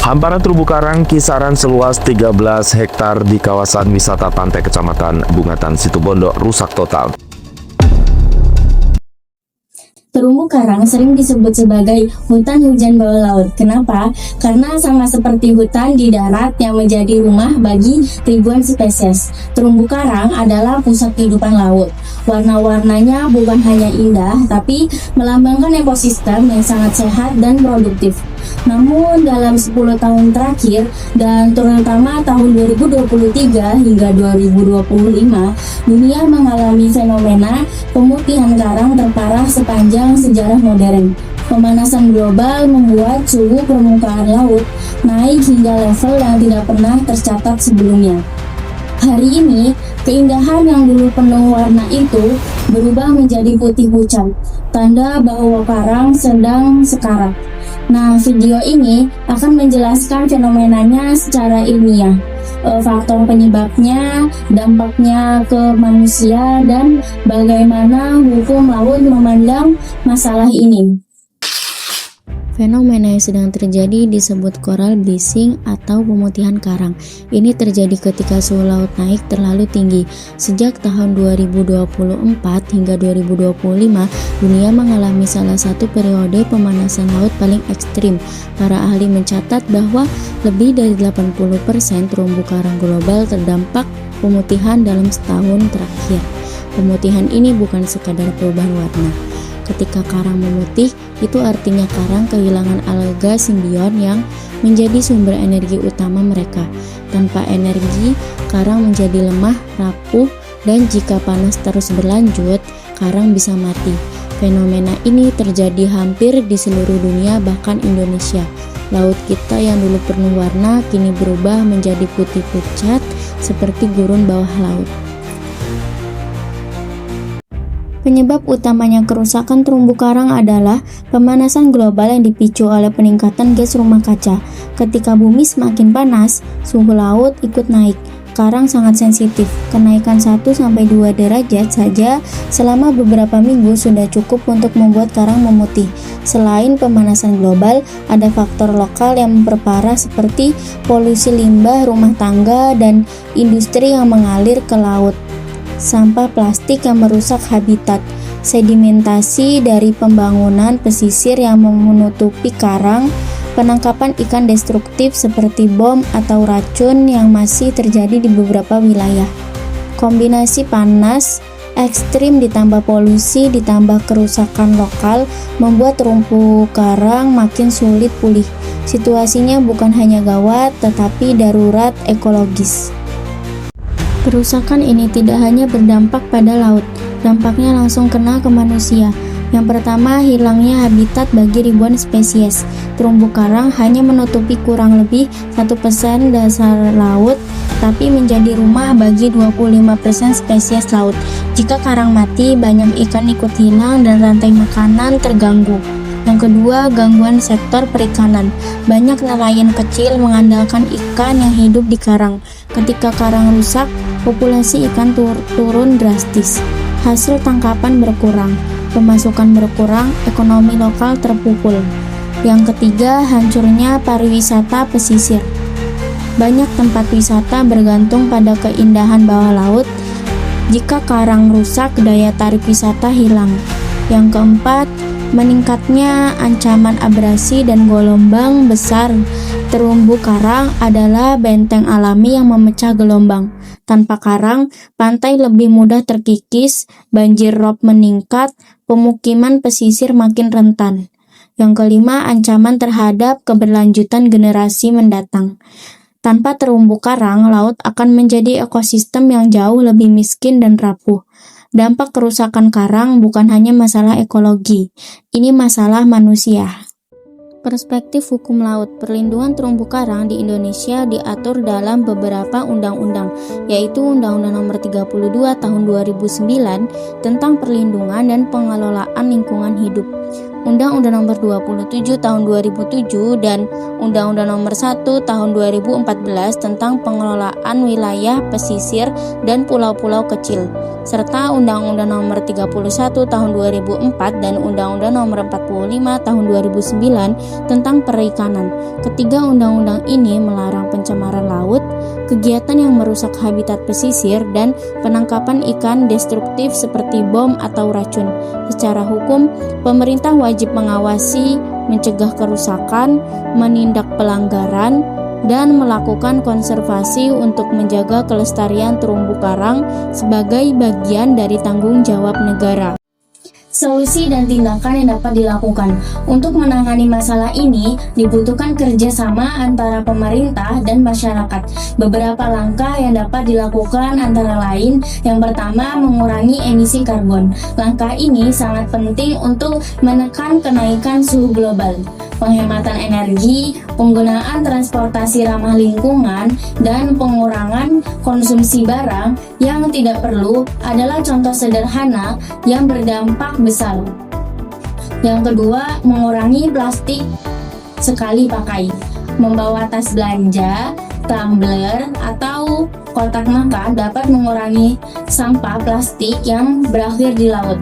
Hamparan terumbu karang kisaran seluas 13 hektar di kawasan wisata pantai Kecamatan Bungatan Situbondo rusak total. Terumbu karang sering disebut sebagai hutan hujan bawah laut. Kenapa? Karena sama seperti hutan di darat yang menjadi rumah bagi ribuan spesies. Terumbu karang adalah pusat kehidupan laut. Warna-warnanya bukan hanya indah, tapi melambangkan ekosistem yang sangat sehat dan produktif. Namun dalam 10 tahun terakhir dan terutama tahun 2023 hingga 2025, dunia mengalami fenomena pemutihan karang terparah sepanjang sejarah modern. Pemanasan global membuat suhu permukaan laut naik hingga level yang tidak pernah tercatat sebelumnya. Hari ini, keindahan yang dulu penuh warna itu berubah menjadi putih pucat, tanda bahwa karang sedang sekarat. Nah, video ini akan menjelaskan fenomenanya secara ilmiah, faktor penyebabnya, dampaknya ke manusia, dan bagaimana hukum laut memandang masalah ini. Fenomena yang sedang terjadi disebut coral bleaching atau pemutihan karang. Ini terjadi ketika suhu laut naik terlalu tinggi. Sejak tahun 2024 hingga 2025, dunia mengalami salah satu periode pemanasan laut paling ekstrim. Para ahli mencatat bahwa lebih dari 80% terumbu karang global terdampak pemutihan dalam setahun terakhir. Pemutihan ini bukan sekadar perubahan warna. Ketika karang memutih, itu artinya karang kehilangan alga simbion yang menjadi sumber energi utama mereka. Tanpa energi, karang menjadi lemah, rapuh, dan jika panas terus berlanjut, karang bisa mati. Fenomena ini terjadi hampir di seluruh dunia, bahkan Indonesia. Laut kita yang dulu penuh warna kini berubah menjadi putih pucat seperti gurun bawah laut. Penyebab utamanya kerusakan terumbu karang adalah pemanasan global yang dipicu oleh peningkatan gas rumah kaca. Ketika bumi semakin panas, suhu laut ikut naik. Karang sangat sensitif. Kenaikan 1-2 derajat saja selama beberapa minggu sudah cukup untuk membuat karang memutih. Selain pemanasan global, ada faktor lokal yang memperparah seperti polusi limbah rumah tangga dan industri yang mengalir ke laut. Sampah plastik yang merusak habitat, sedimentasi dari pembangunan pesisir yang menutupi karang, penangkapan ikan destruktif seperti bom atau racun yang masih terjadi di beberapa wilayah. Kombinasi panas ekstrim ditambah polusi ditambah kerusakan lokal membuat terumbu karang makin sulit pulih. Situasinya bukan hanya gawat tetapi darurat ekologis. Kerusakan ini tidak hanya berdampak pada laut, dampaknya langsung kena ke manusia. Yang pertama, hilangnya habitat bagi ribuan spesies. Terumbu karang hanya menutupi kurang lebih 1% dasar laut, tapi menjadi rumah bagi 25% spesies laut. Jika karang mati, banyak ikan ikut hilang dan rantai makanan terganggu. Yang kedua, gangguan sektor perikanan. Banyak nelayan kecil mengandalkan ikan yang hidup di karang. Ketika karang rusak, populasi ikan turun drastis. Hasil tangkapan berkurang, pemasukan berkurang, ekonomi lokal terpukul. Yang ketiga, hancurnya pariwisata pesisir. Banyak tempat wisata bergantung pada keindahan bawah laut. Jika karang rusak, daya tarik wisata hilang. Yang keempat, meningkatnya ancaman abrasi dan gelombang besar. Terumbu karang adalah benteng alami yang memecah gelombang. Tanpa karang, pantai lebih mudah terkikis, banjir rob meningkat, pemukiman pesisir makin rentan. Yang kelima, ancaman terhadap keberlanjutan generasi mendatang. Tanpa terumbu karang, laut akan menjadi ekosistem yang jauh lebih miskin dan rapuh. Dampak kerusakan karang bukan hanya masalah ekologi, ini masalah manusia. Perspektif hukum laut, perlindungan terumbu karang di Indonesia diatur dalam beberapa undang-undang, yaitu Undang-Undang Nomor 32 Tahun 2009 tentang perlindungan dan pengelolaan lingkungan hidup, Undang-Undang Nomor 27 Tahun 2007 dan Undang-Undang Nomor 1 Tahun 2014 tentang pengelolaan wilayah pesisir dan pulau-pulau kecil, serta Undang-Undang Nomor 31 Tahun 2004 dan Undang-Undang Nomor 45 Tahun 2009 tentang perikanan. Ketiga undang-undang ini melarang pencemaran laut, kegiatan yang merusak habitat pesisir, dan penangkapan ikan destruktif seperti bom atau racun. Secara hukum, pemerintah wajib mengawasi, mencegah kerusakan, menindak pelanggaran, dan melakukan konservasi untuk menjaga kelestarian terumbu karang sebagai bagian dari tanggung jawab negara. Solusi dan tindakan yang dapat dilakukan untuk menangani masalah ini dibutuhkan kerjasama antara pemerintah dan masyarakat. Beberapa langkah yang dapat dilakukan antara lain, yang pertama, mengurangi emisi karbon. Langkah ini sangat penting untuk menekan kenaikan suhu global. Penghematan energi, penggunaan transportasi ramah lingkungan, dan pengurangan konsumsi barang yang tidak perlu adalah contoh sederhana yang berdampak besar. Yang kedua, mengurangi plastik sekali pakai. Membawa tas belanja, tumbler, atau kotak makan dapat mengurangi sampah plastik yang berakhir di laut.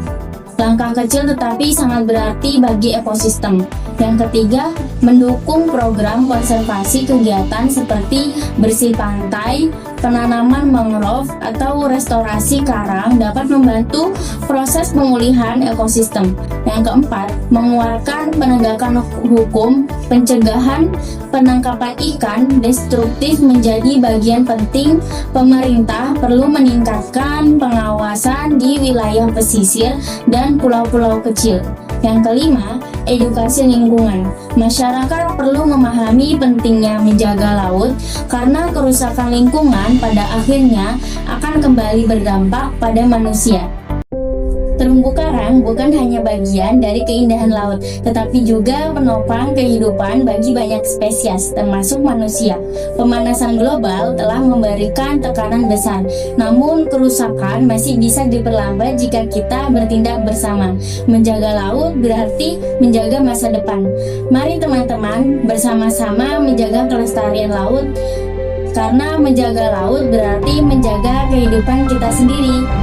Langkah kecil tetapi sangat berarti bagi ekosistem. Yang ketiga, mendukung program konservasi kegiatan seperti bersih pantai, penanaman mangrove, atau restorasi karang dapat membantu proses pemulihan ekosistem. Yang keempat, menguatkan penegakan hukum, pencegahan penangkapan ikan destruktif menjadi bagian penting. Pemerintah perlu meningkatkan pengawasan di wilayah pesisir dan pulau-pulau kecil. Yang kelima, edukasi lingkungan. Masyarakat perlu memahami pentingnya menjaga laut karena kerusakan lingkungan pada akhirnya akan kembali berdampak pada manusia. Terumbu karang bukan hanya bagian dari keindahan laut, tetapi juga penopang kehidupan bagi banyak spesies, termasuk manusia. Pemanasan global telah memberikan tekanan besar, namun kerusakan masih bisa diperlambat jika kita bertindak bersama. Menjaga laut berarti menjaga masa depan. Mari teman-teman bersama-sama menjaga kelestarian laut, karena menjaga laut berarti menjaga kehidupan kita sendiri.